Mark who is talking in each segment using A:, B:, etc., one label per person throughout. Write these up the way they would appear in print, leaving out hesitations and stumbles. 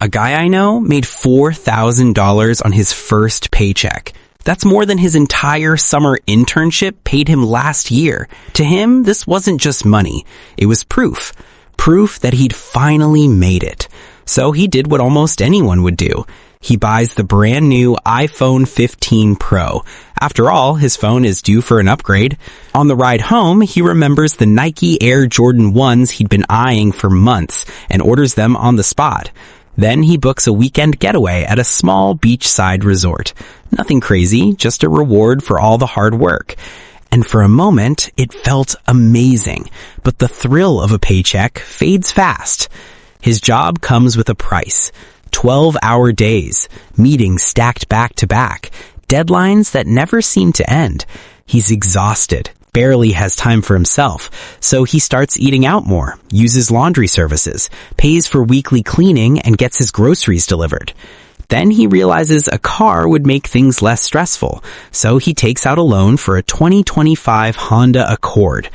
A: A guy I know made $4,000 on his first paycheck. That's more than his entire summer internship paid him last year. To him, this wasn't just money. It was proof. Proof that he'd finally made it. So he did what almost anyone would do. He buys the brand new iPhone 15 Pro. After all, his phone is due for an upgrade. On the ride home, he remembers the Nike Air Jordan 1s he'd been eyeing for months and orders them on the spot. Then he books a weekend getaway at a small beachside resort. Nothing crazy, just a reward for all the hard work. And for a moment, it felt amazing. But the thrill of a paycheck fades fast. His job comes with a price. 12-hour days, meetings stacked back to back, deadlines that never seem to end. He's exhausted, barely has time for himself, so he starts eating out more, uses laundry services, pays for weekly cleaning, and gets his groceries delivered. Then he realizes a car would make things less stressful, so he takes out a loan for a 2025 Honda Accord.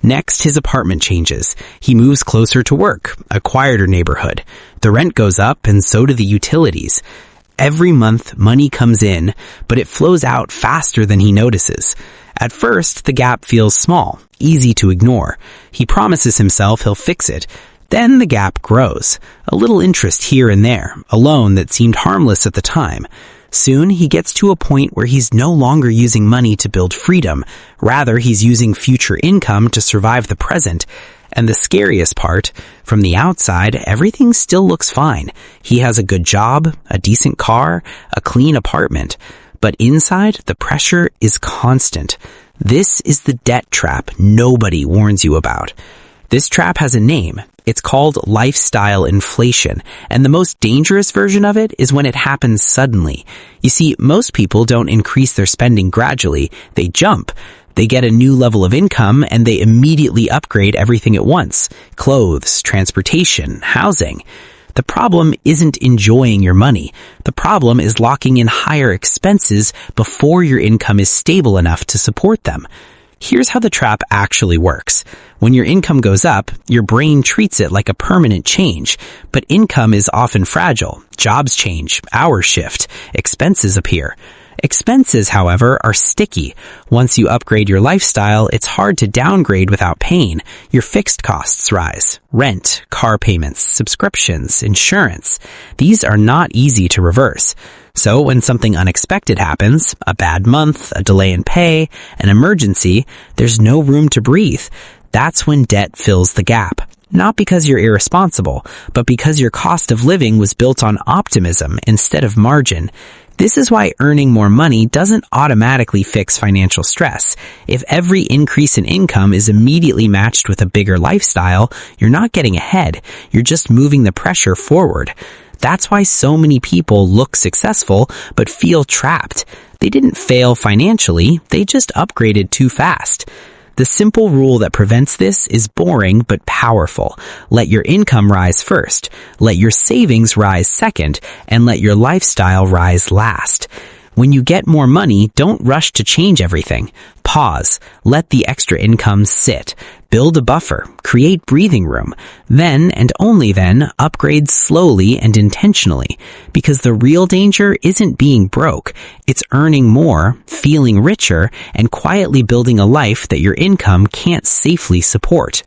A: Next, his apartment changes. He moves closer to work, a quieter neighborhood. The rent goes up, and so do the utilities. Every month, money comes in, but it flows out faster than he notices. At first, the gap feels small, easy to ignore. He promises himself he'll fix it. Then the gap grows. A little interest here and there, a loan that seemed harmless at the time. Soon, he gets to a point where he's no longer using money to build freedom. Rather, he's using future income to survive the present. And the scariest part, from the outside, everything still looks fine. He has a good job, a decent car, a clean apartment. But inside, the pressure is constant. This is the debt trap nobody warns you about. This trap has a name. It's called lifestyle inflation, and the most dangerous version of it is when it happens suddenly. You see, most people don't increase their spending gradually. They jump. They get a new level of income, and they immediately upgrade everything at once. Clothes, transportation, housing. The problem isn't enjoying your money. The problem is locking in higher expenses before your income is stable enough to support them. Here's how the trap actually works. When your income goes up, your brain treats it like a permanent change. But income is often fragile. Jobs change, hours shift, expenses appear. Expenses, however, are sticky. Once you upgrade your lifestyle, it's hard to downgrade without pain. Your fixed costs rise. Rent, car payments, subscriptions, insurance. These are not easy to reverse. So when something unexpected happens, a bad month, a delay in pay, an emergency, there's no room to breathe. That's when debt fills the gap. Not because you're irresponsible, but because your cost of living was built on optimism instead of margin. This is why earning more money doesn't automatically fix financial stress. If every increase in income is immediately matched with a bigger lifestyle, you're not getting ahead. You're just moving the pressure forward. That's why so many people look successful but feel trapped. They didn't fail financially, they just upgraded too fast. The simple rule that prevents this is boring but powerful. Let your income rise first, let your savings rise second, and let your lifestyle rise last. When you get more money, don't rush to change everything. Pause. Let the extra income sit. Build a buffer. Create breathing room. Then, and only then, upgrade slowly and intentionally. Because the real danger isn't being broke. It's earning more, feeling richer, and quietly building a life that your income can't safely support.